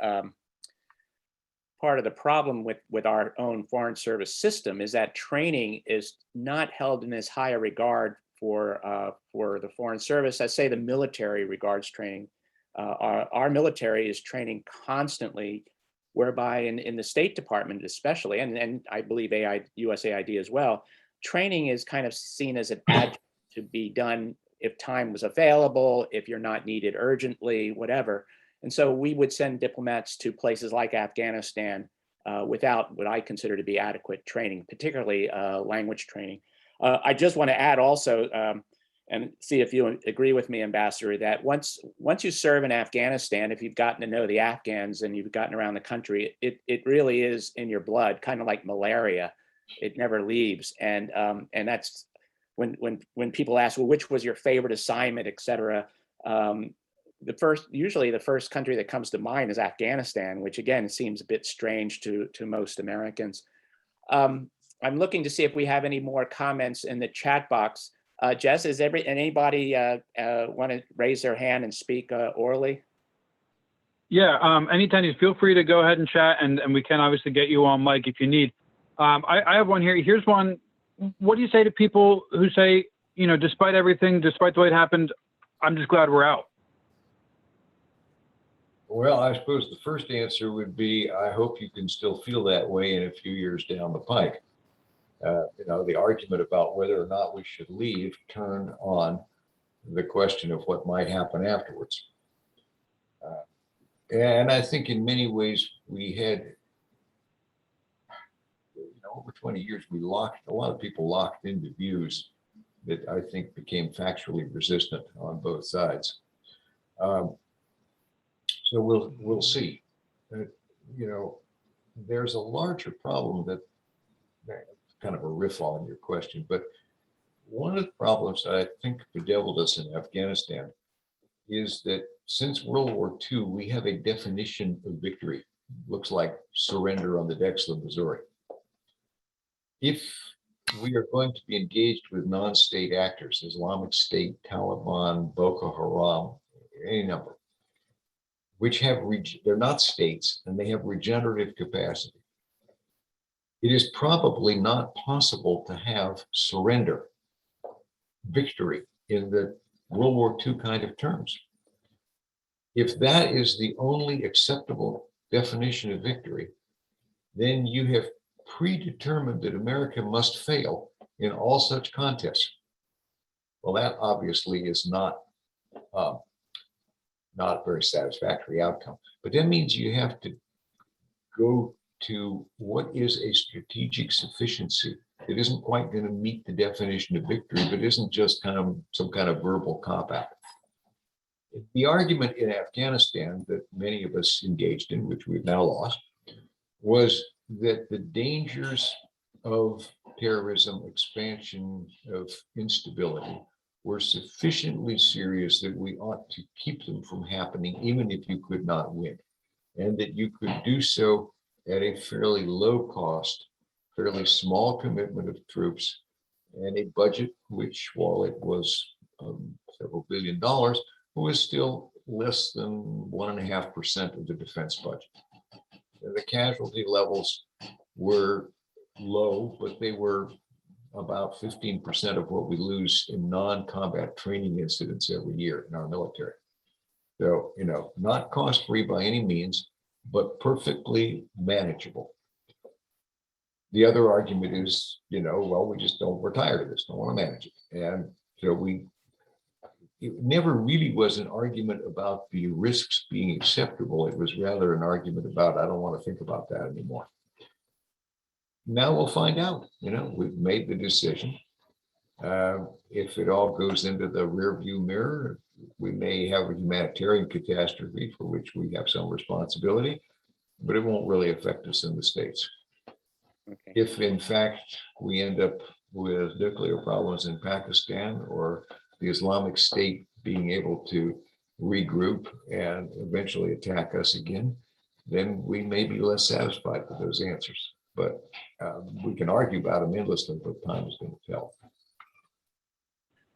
part of the problem with our own foreign service system is that training is not held in as high a regard for the foreign service as, say, the military regards training. Our military is training constantly, whereby in the State Department especially, and I believe USAID as well, training is kind of seen as an adjunct to be done if time was available, if you're not needed urgently, whatever. And so we would send diplomats to places like Afghanistan without what I consider to be adequate training, particularly language training. I just want to add also, and see if you agree with me, Ambassador, that once you serve in Afghanistan, if you've gotten to know the Afghans and you've gotten around the country, it really is in your blood, kind of like malaria. It never leaves. And that's when people ask, well, which was your favorite assignment, et cetera, usually the first country that comes to mind is Afghanistan, which again seems a bit strange to most Americans. I'm looking to see if we have any more comments in the chat box. Jess, is anybody want to raise their hand and speak orally? Yeah, anytime you feel free to go ahead and chat, and we can obviously get you on mic if you need. I have one here. Here's one. What do you say to people who say, despite everything, despite the way it happened, I'm just glad we're out? Well, I suppose the first answer would be, I hope you can still feel that way in a few years down the pike. The argument about whether or not we should leave turned on the question of what might happen afterwards. And I think in many ways we had, over 20 years, a lot of people locked into views that I think became factually resistant on both sides. So we'll see. You know, there's a larger problem that kind of a riff on your question, but one of the problems that I think bedeviled us in Afghanistan is that since World War II, we have a definition of victory. Looks like surrender on the decks of the Missouri. If we are going to be engaged with non-state actors, Islamic State, Taliban, Boko Haram, any number, which have, they're not states and they have regenerative capacity, it is probably not possible to have surrender, victory in the World War II kind of terms. If that is the only acceptable definition of victory, then you have predetermined that America must fail in all such contests. Well, that obviously is not a very satisfactory outcome. But that means you have to go to what is a strategic sufficiency. It isn't quite going to meet the definition of victory, but isn't just kind of some kind of verbal cop-out. The argument in Afghanistan that many of us engaged in, which we've now lost, was that the dangers of terrorism, expansion of instability were sufficiently serious that we ought to keep them from happening, even if you could not win, and that you could do so at a fairly low cost, fairly small commitment of troops, and a budget which, while it was several $billion, was still less than 1.5% of the defense budget. And the casualty levels were low, but they were about 15% of what we lose in non-combat training incidents every year in our military. So, you know, not cost-free by any means, but perfectly manageable. The other argument is, you know, well, we're tired of this, don't want to manage it. And so it never really was an argument about the risks being acceptable. It was rather an argument about, I don't want to think about that anymore. Now we'll find out, you know, we've made the decision. If it all goes into the rear view mirror, we may have a humanitarian catastrophe for which we have some responsibility, but it won't really affect us in the States. Okay. If in fact we end up with nuclear problems in Pakistan or the Islamic State being able to regroup and eventually attack us again, then we may be less satisfied with those answers. But we can argue about them endlessly, but time is going to tell.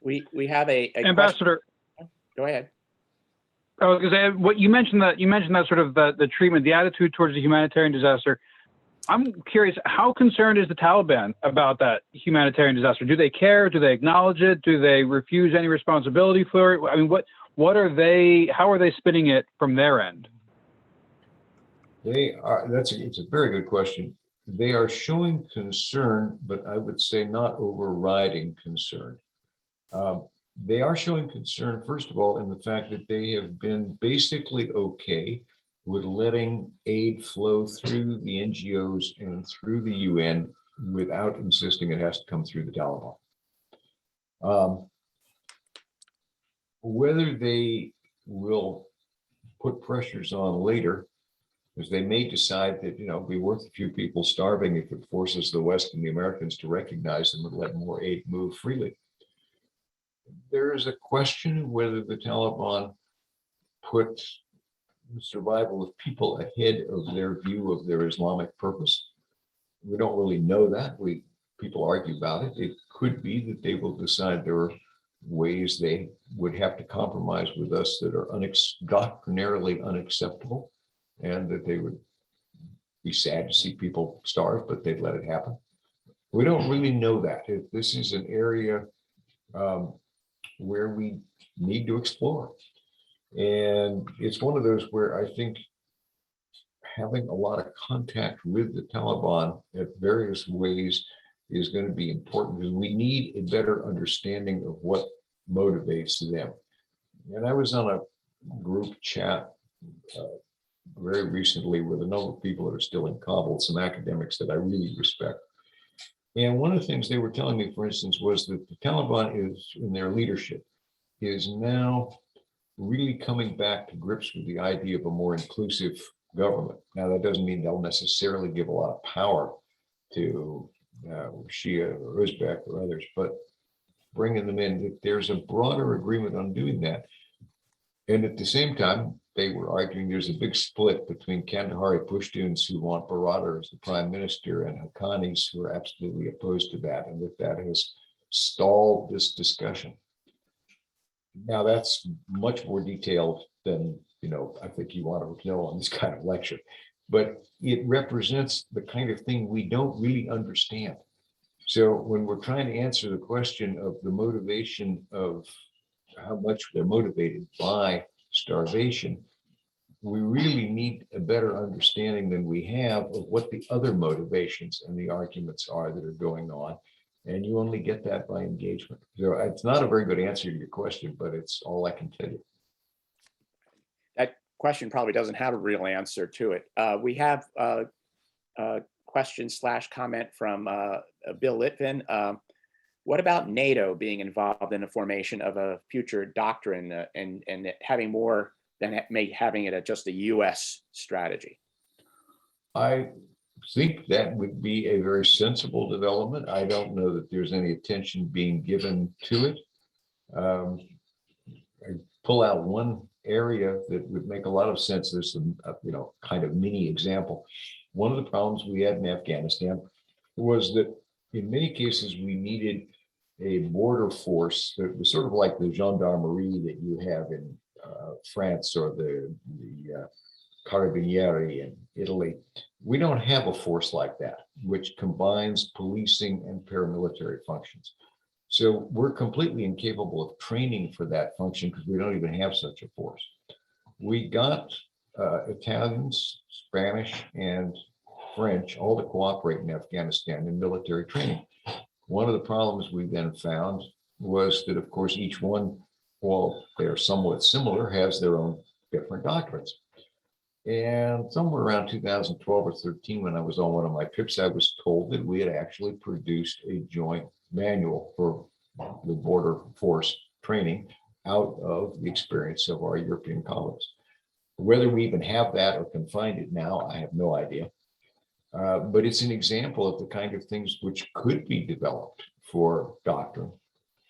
We have a Ambassador. Question. Go ahead. I was going to say, what you mentioned that sort of the treatment, the attitude towards the humanitarian disaster. I'm curious, how concerned is the Taliban about that humanitarian disaster? Do they care? Do they acknowledge it? Do they refuse any responsibility for it? I mean, what are they? How are they spinning it from their end? They are. It's a very good question. They are showing concern, but I would say not overriding concern. They are showing concern, first of all, in the fact that they have been basically okay with letting aid flow through the NGOs and through the UN without insisting it has to come through the Taliban. Whether they will put pressures on later, because they may decide that, you know, it'll be worth a few people starving if it forces the West and the Americans to recognize them and let more aid move freely. There is a question whether the Taliban put the survival of people ahead of their view of their Islamic purpose. We don't really know that. People argue about it. It could be that they will decide there are ways they would have to compromise with us that are doctrinarily unacceptable, and that they would be sad to see people starve, but they'd let it happen. We don't really know that. This is an area where we need to explore. And it's one of those where I think having a lot of contact with the Taliban at various ways is going to be important, because we need a better understanding of what motivates them. And I was on a group chat very recently with a number of people that are still in Kabul, some academics that I really respect. And one of the things they were telling me, for instance, was that the Taliban is, in their leadership, is now really coming back to grips with the idea of a more inclusive government. Now, that doesn't mean they'll necessarily give a lot of power to Shia or Uzbek or others, but bringing them in, that there's a broader agreement on doing that. And at the same time, they were arguing there's a big split between Kandahari Pashtuns who want Barada as the prime minister and Haqqanis who are absolutely opposed to that, and that has stalled this discussion. Now, that's much more detailed than, I think you want to know on this kind of lecture, but it represents the kind of thing we don't really understand. So when we're trying to answer the question of the motivation of how much they're motivated by starvation, we really need a better understanding than we have of what the other motivations and the arguments are that are going on. And you only get that by engagement. So it's not a very good answer to your question, but it's all I can tell you. That question probably doesn't have a real answer to it. We have a question/comment from Bill Litvin. What about NATO being involved in the formation of a future doctrine and having more than having it just a US strategy? I think that would be a very sensible development. I don't know that there's any attention being given to it. I pull out one area that would make a lot of sense. There's some, kind of mini example. One of the problems we had in Afghanistan was that in many cases we needed a border force that was sort of like the gendarmerie that you have in France or the Carabinieri in Italy. We don't have a force like that, which combines policing and paramilitary functions. So we're completely incapable of training for that function because we don't even have such a force. We got Italians, Spanish, and French all to cooperate in Afghanistan in military training. One of the problems we then found was that, of course, each one, while they're somewhat similar, has their own different doctrines. And somewhere around 2012 or 13, when I was on one of my trips, I was told that we had actually produced a joint manual for the border force training out of the experience of our European colleagues. Whether we even have that or can find it now, I have no idea. But it's an example of the kind of things which could be developed for doctrine,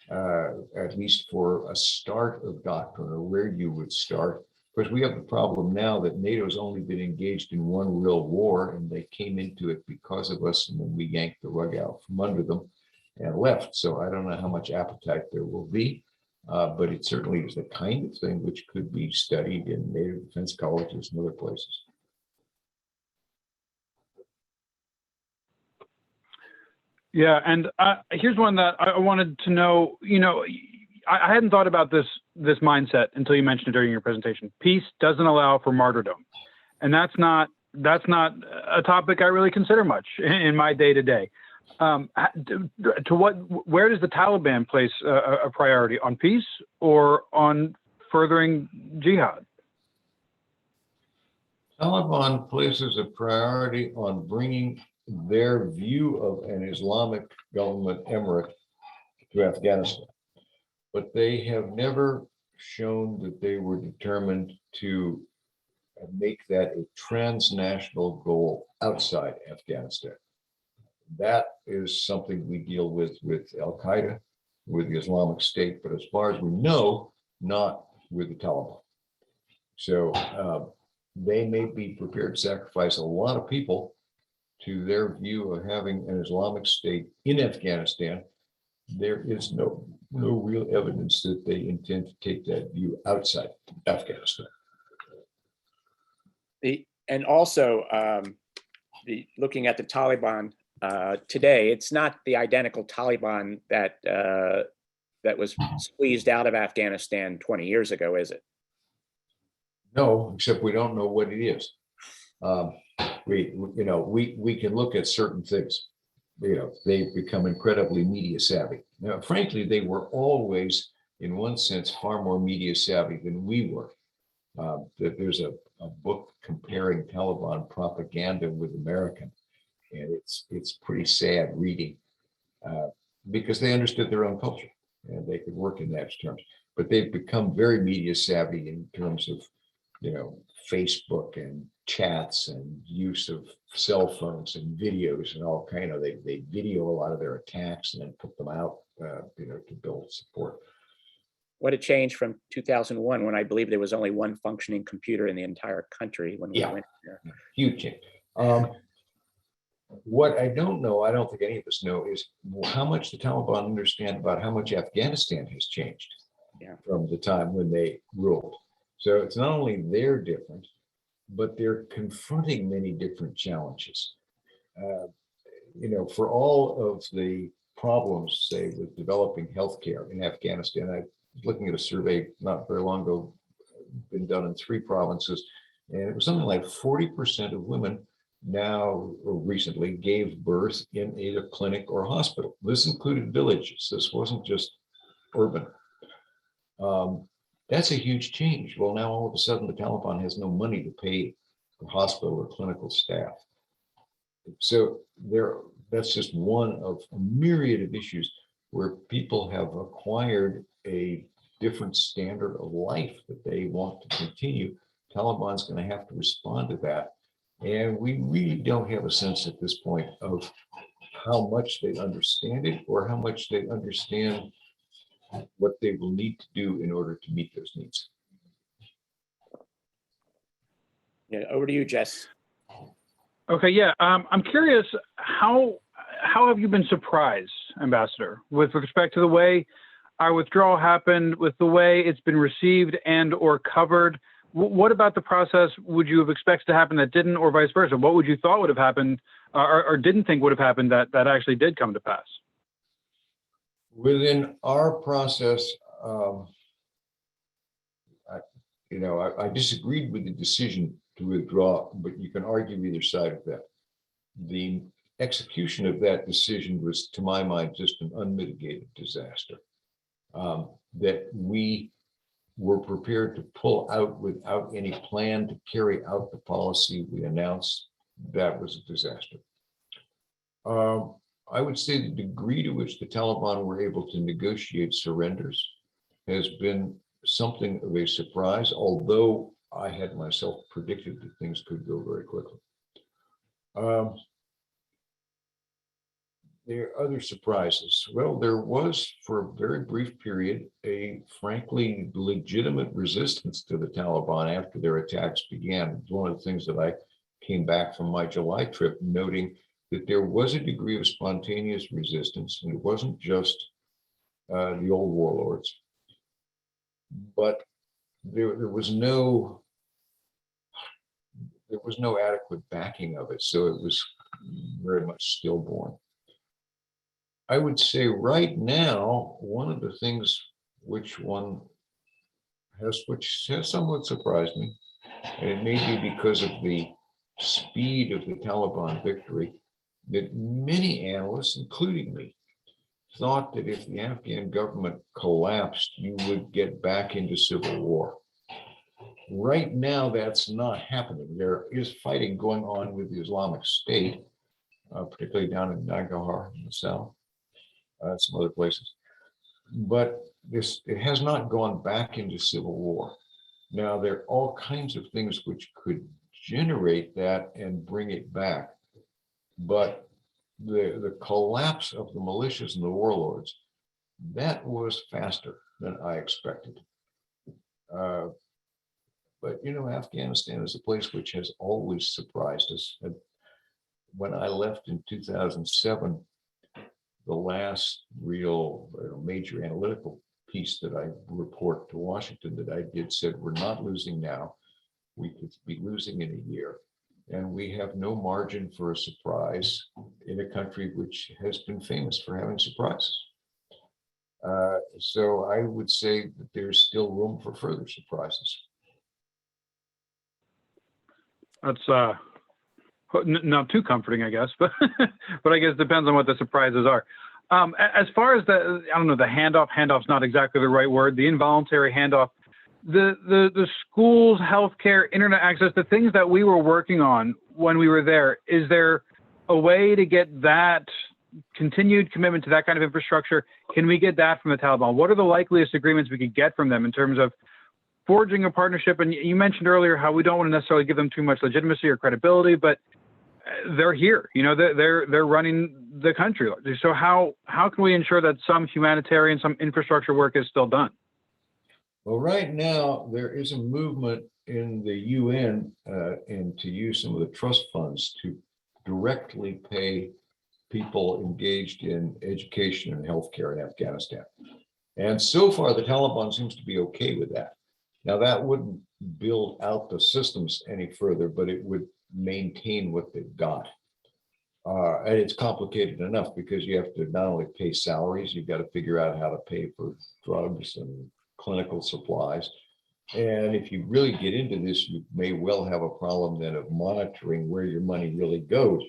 at least for a start of doctrine, or where you would start. Because we have the problem now that NATO's only been engaged in one real war, and they came into it because of us, and then we yanked the rug out from under them and left. So I don't know how much appetite there will be, but it certainly is the kind of thing which could be studied in NATO defense colleges and other places. Yeah, and here's one that I wanted to know. I hadn't thought about this mindset until you mentioned it during your presentation. Peace doesn't allow for martyrdom, and that's not a topic I really consider much in my day to day. Where does the Taliban place a priority, on peace or on furthering jihad? Taliban places a priority on bringing their view of an Islamic government emirate to Afghanistan, but they have never shown that they were determined to make that a transnational goal outside Afghanistan. That is something we deal with Al-Qaeda, with the Islamic State, but as far as we know, not with the Taliban. So they may be prepared to sacrifice a lot of people to their view of having an Islamic State in Afghanistan. There is no real evidence that they intend to take that view outside Afghanistan. And also, looking at the Taliban today, it's not the identical Taliban that was squeezed out of Afghanistan 20 years ago, is it? No, except we don't know what it is. We can look at certain things. They've become incredibly media savvy. Now, frankly, they were always, in one sense, far more media savvy than we were. There's a book comparing Taliban propaganda with American, and it's pretty sad reading because they understood their own culture and they could work in those terms. but they've become very media savvy in terms of, Facebook and chats and use of cell phones and videos and all kind of, they video a lot of their attacks and then put them out, to build support. What a change from 2001, when I believe there was only one functioning computer in the entire country when we went there. Huge change. What I don't know, I don't think any of us know, is how much the Taliban understand about how much Afghanistan has changed from the time when they ruled. So it's not only they're different, but they're confronting many different challenges. For all of the problems, say, with developing healthcare in Afghanistan, I was looking at a survey not very long ago, been done in 3 provinces, and it was something like 40% of women now or recently gave birth in either clinic or hospital. This included villages. This wasn't just urban. That's a huge change. Well, now all of a sudden the Taliban has no money to pay for hospital or clinical staff. So that's just one of a myriad of issues where people have acquired a different standard of life that they want to continue. Taliban's going to have to respond to that. And we really don't have a sense at this point of how much they understand it or how much they understand what they will need to do in order to meet those needs. Yeah, over to you, Jess. Okay, yeah, I'm curious, how have you been surprised, Ambassador, with respect to the way our withdrawal happened, with the way it's been received and or covered? What about the process would you have expected to happen that didn't, or vice versa? What would you thought would have happened or didn't think would have happened that actually did come to pass? Within our process, I disagreed with the decision to withdraw, but you can argue either side of that. The execution of that decision was, to my mind, just an unmitigated disaster. That we were prepared to pull out without any plan to carry out the policy we announced. That was a disaster. I would say the degree to which the Taliban were able to negotiate surrenders has been something of a surprise, although I had myself predicted that things could go very quickly. There are other surprises. Well, there was, for a very brief period, a frankly legitimate resistance to the Taliban after their attacks began. It was one of the things that I came back from my July trip noting, that there was a degree of spontaneous resistance, and it wasn't just the old warlords, but there was no adequate backing of it, so it was very much stillborn. I would say right now, one of the things which has somewhat surprised me, and it may be because of the speed of the Taliban victory, that many analysts, including me, thought that if the Afghan government collapsed, you would get back into civil war. Right now, that's not happening. There is fighting going on with the Islamic State, particularly down in Nangarhar in the south, some other places. But it has not gone back into civil war. Now, there are all kinds of things which could generate that and bring it back. But the collapse of the militias and the warlords, that was faster than I expected. But Afghanistan is a place which has always surprised us. And when I left in 2007, the last real major analytical piece that I report to Washington that I did said, we're not losing now. We could be losing in a year. And we have no margin for a surprise in a country which has been famous for having surprises. So I would say that there's still room for further surprises. That's not too comforting, I guess, but I guess it depends on what the surprises are. As far as the handoff's not exactly the right word, the involuntary handoff, the schools, healthcare, internet access, the things that we were working on when we were there, is there a way to get that continued commitment to that kind of infrastructure, can we get that from the Taliban? What are the likeliest agreements we could get from them in terms of forging a partnership? And you mentioned earlier how we don't want to necessarily give them too much legitimacy or credibility, but they're here, they're running the country. So how can we ensure that some humanitarian, some infrastructure work is still done? Well, right now, there is a movement in the UN and to use some of the trust funds to directly pay people engaged in education and healthcare in Afghanistan. And so far, the Taliban seems to be okay with that. Now, that wouldn't build out the systems any further, but it would maintain what they've got. And it's complicated enough because you have to not only pay salaries, you've got to figure out how to pay for drugs and clinical supplies. And if you really get into this, you may well have a problem then of monitoring where your money really goes.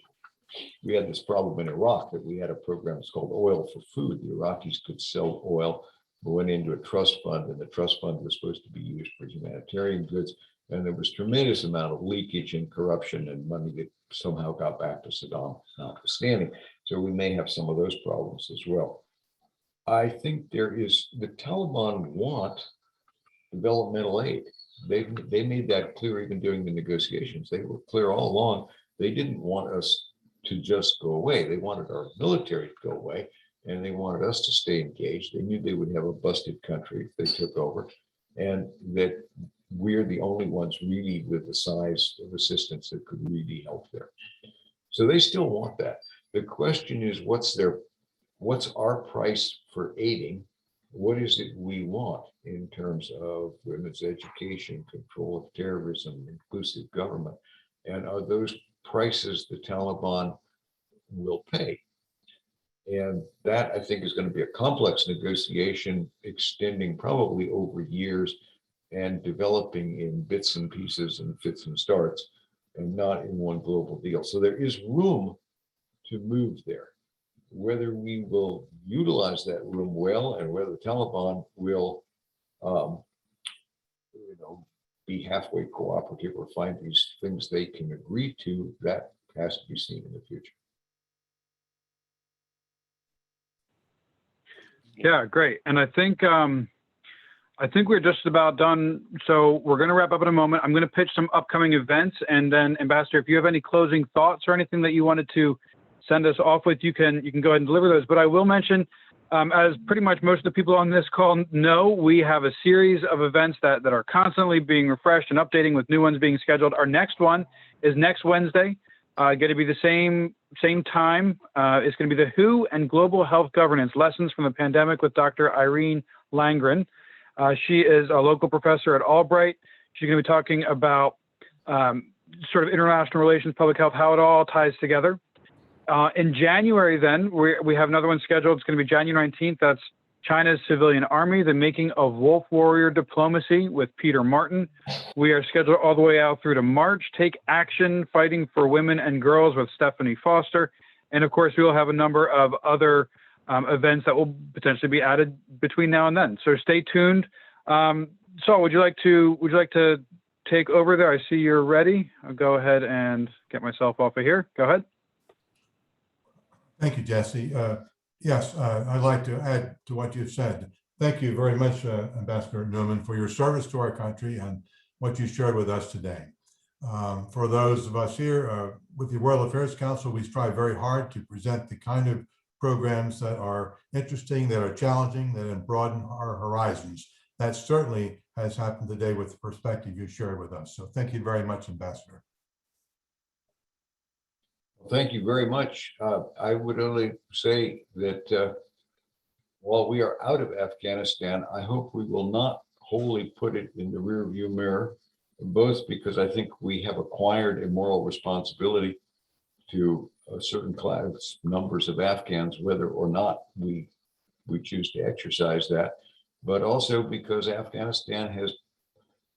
We had this problem in Iraq that we had a program, it's called Oil for Food. The Iraqis could sell oil, went into a trust fund, and the trust fund was supposed to be used for humanitarian goods. And there was tremendous amount of leakage and corruption and money that somehow got back to Saddam, notwithstanding. So we may have some of those problems as well. I think the Taliban want developmental aid. They made that clear even during the negotiations. They were clear all along. They didn't want us to just go away. They wanted our military to go away, and they wanted us to stay engaged. They knew they would have a busted country if they took over, and that we're the only ones really with the size of assistance that could really help there. So they still want that. The question is, what's our price for aiding? What is it we want in terms of women's education, control of terrorism, inclusive government? And are those prices the Taliban will pay? And that, I think, is going to be a complex negotiation extending probably over years and developing in bits and pieces and fits and starts and not in one global deal. So there is room to move there. Whether we will utilize that room well and whether the Taliban will be halfway cooperative or find these things they can agree to, that has to be seen in the future. Yeah, great. And I think we're just about done. So we're going to wrap up in a moment. I'm going to pitch some upcoming events, and then Ambassador, if you have any closing thoughts or anything that you wanted to send us off with, you can go ahead and deliver those. But I will mention, as pretty much most of the people on this call know, we have a series of events that are constantly being refreshed and updating with new ones being scheduled. Our next one is next Wednesday, going to be the same time. It's going to be the WHO and Global Health Governance Lessons from the Pandemic with Dr. Irene Langren. She is a local professor at Albright. She's going to be talking about sort of international relations, public health, how it all ties together. In January, then, we have another one scheduled. It's going to be January 19th. That's China's Civilian Army, the Making of Wolf Warrior Diplomacy with Peter Martin. We are scheduled all the way out through to March. Take Action, Fighting for Women and Girls with Stephanie Foster. And of course, we will have a number of other events that will potentially be added between now and then. So stay tuned. Saul, would you like to take over there? I see you're ready. I'll go ahead and get myself off of here. Go ahead. Thank you, Jesse. Yes, I'd like to add to what you've said. Thank you very much, Ambassador Newman, for your service to our country and what you shared with us today. For those of us here with the World Affairs Council, we strive very hard to present the kind of programs that are interesting, that are challenging, that broaden our horizons. That certainly has happened today with the perspective you shared with us. So thank you very much, Ambassador. Thank you very much. I would only say that while we are out of Afghanistan, I hope we will not wholly put it in the rearview mirror, both because I think we have acquired a moral responsibility to a certain class numbers of Afghans, whether or not we choose to exercise that, but also because Afghanistan has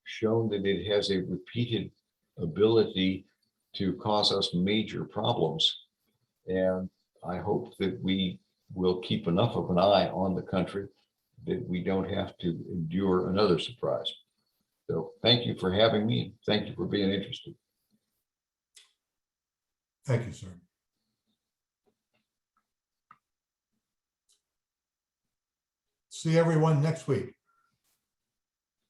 shown that it has a repeated ability to cause us major problems. And I hope that we will keep enough of an eye on the country that we don't have to endure another surprise. So thank you for having me. Thank you for being interested. Thank you, sir. see everyone next week.